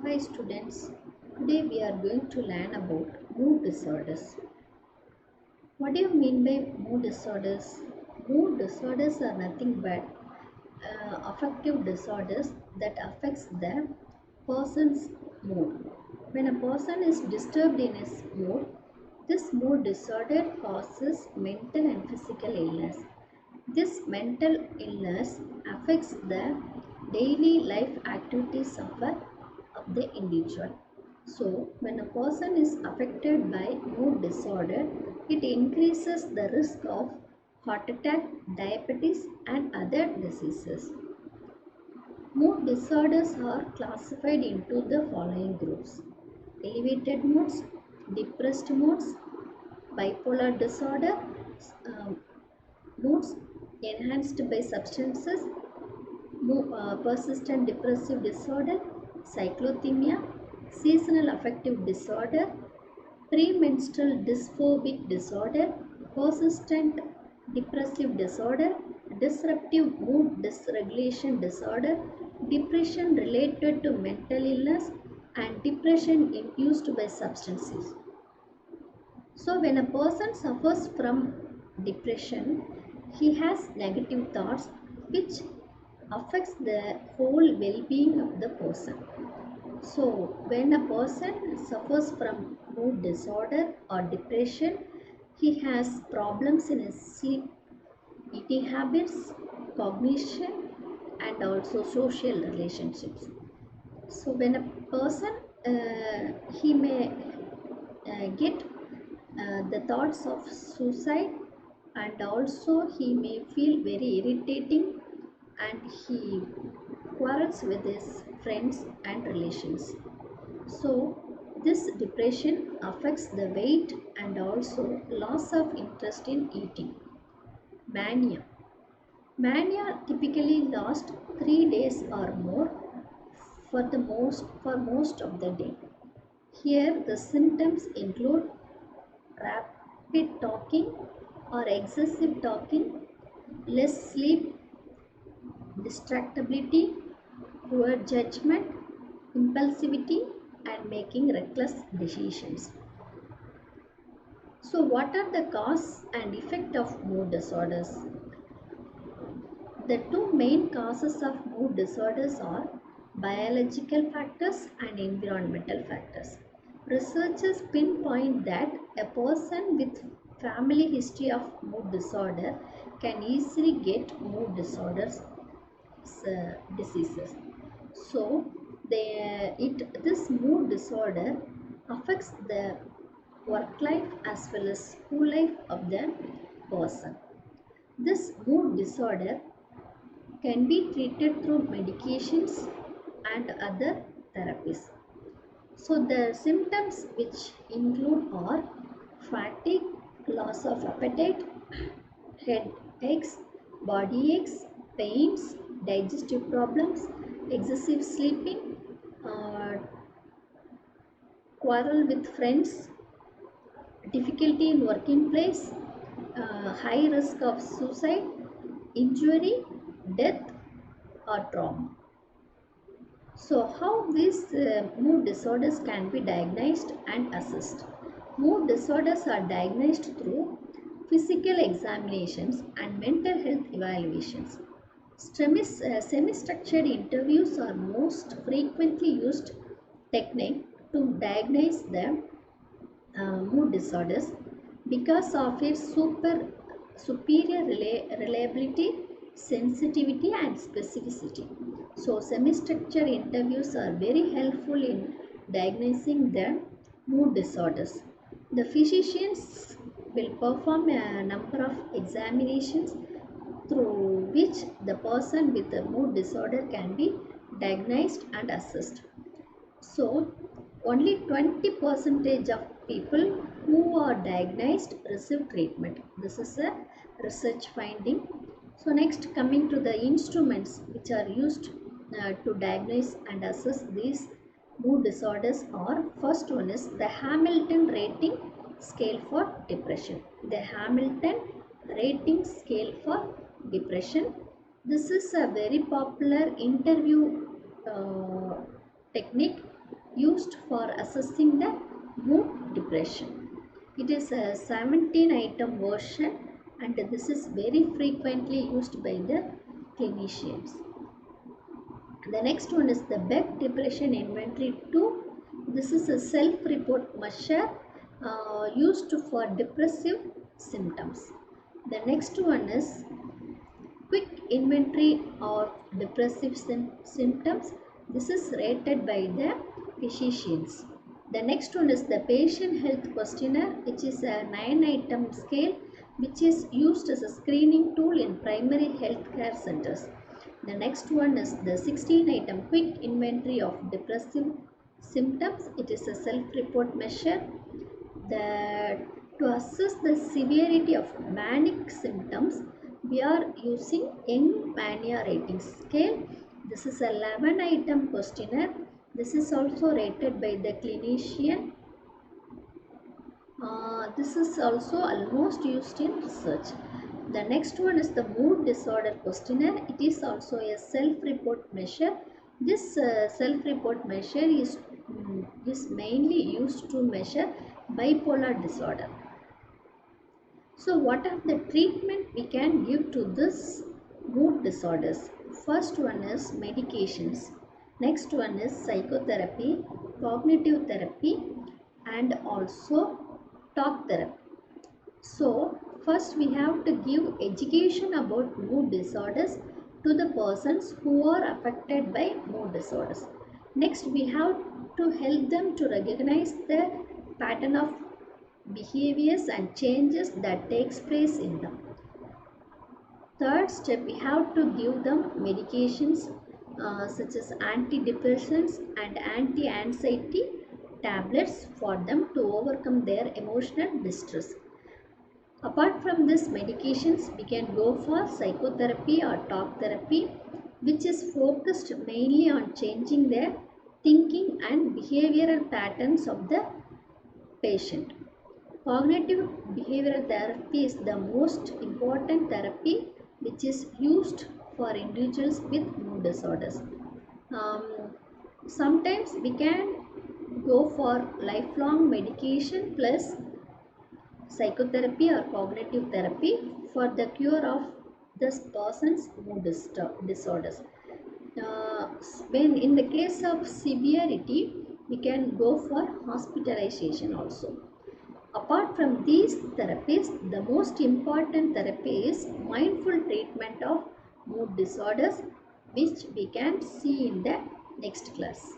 Hi students, today we are going to learn about mood disorders. What do you mean by mood disorders? Mood disorders are nothing but affective disorders that affects the person's mood. When a person is disturbed in his mood, this mood disorder causes mental and physical illness. This mental illness affects the daily life activities of the individual. So, when a person is affected by mood disorder, it increases the risk of heart attack, diabetes, and other diseases. Mood disorders are classified into the following groups: elevated moods, depressed moods, bipolar disorder, um, moods enhanced by substances, persistent depressive disorder, cyclothymia, seasonal affective disorder, premenstrual dysphobic disorder, persistent depressive disorder, disruptive mood dysregulation disorder, depression related to mental illness, and depression induced by substances. So, when a person suffers from depression, he has negative thoughts which affects the whole well-being of the person. So, when a person suffers from mood disorder or depression, he has problems in his sleep, eating habits, cognition, and also social relationships. So, when a person he may get the thoughts of suicide, and also he may feel very irritating, and he quarrels with his friends and relations. So this depression affects the weight and also loss of interest in eating. Mania mania typically lasts 3 days or more for most of the day. Here the symptoms include rapid talking or excessive talking, less sleep, distractibility, poor judgment, impulsivity, and making reckless decisions. So, what are the cause and effect of mood disorders? The two main causes of mood disorders are biological factors and environmental factors. Researchers pinpoint that a person with family history of mood disorder can easily get mood disorders diseases. So, this mood disorder affects the work life as well as school life of the person. This mood disorder can be treated through medications and other therapies. So the symptoms which include are fatigue, loss of appetite, headaches, body aches, pains, digestive problems, excessive sleeping, uh, quarrel with friends, difficulty in working place, high risk of suicide, injury, death, or trauma. So, how these mood disorders can be diagnosed and assessed? Mood disorders are diagnosed through physical examinations and mental health evaluations. Semi-structured interviews are most frequently used technique to diagnose the mood disorders because of its superior reliability, sensitivity, and specificity. So, semi-structured interviews are very helpful in diagnosing the mood disorders. The physicians will perform a number of examinations through which the person with the mood disorder can be diagnosed and assessed. So, only 20 percentage of people who are diagnosed receive treatment. This is a research finding. So, next coming to the instruments which are used to diagnose and assess these mood disorders are: first one is the Hamilton rating scale for depression. The Hamilton rating scale for depression. This is a very popular interview technique used for assessing the mood depression. It is a 17 item version and this is very frequently used by the clinicians. The next one is the Beck Depression Inventory 2. This is a self-report measure used for depressive symptoms. The next one is Quick Inventory of Depressive Symptoms. This is rated by the physicians. The next one is the Patient Health Questionnaire, which is a 9-item scale which is used as a screening tool in primary health care centers. The next one is the 16-item Quick Inventory of Depressive Symptoms. It is a self-report measure. To assess the severity of manic symptoms, we are using Young Mania Rating Scale. This is a 11-item questionnaire. This is also rated by the clinician. This is also almost used in research. The next one is the Mood Disorder Questionnaire. It is also a self-report measure. This self-report measure is mainly used to measure bipolar disorder. So what are the treatment we can give to this mood disorders? First one is medications. Next one is psychotherapy, cognitive therapy and also talk therapy. So first we have to give education about mood disorders to the persons who are affected by mood disorders. Next we have to help them to recognize the pattern of behaviors and changes that takes place in them. Third step, we have to give them medications such as antidepressants and anti-anxiety tablets for them to overcome their emotional distress. Apart from these medications, we can go for psychotherapy or talk therapy, which is focused mainly on changing their thinking and behavioral patterns of the patient. Cognitive behavioral therapy is the most important therapy which is used for individuals with mood disorders. Sometimes we can go for lifelong medication plus psychotherapy or cognitive therapy for the cure of this person's mood disorders. When in the case of severity, we can go for hospitalization also. Apart from these therapies, the most important therapy is mindful treatment of mood disorders, which we can see in the next class.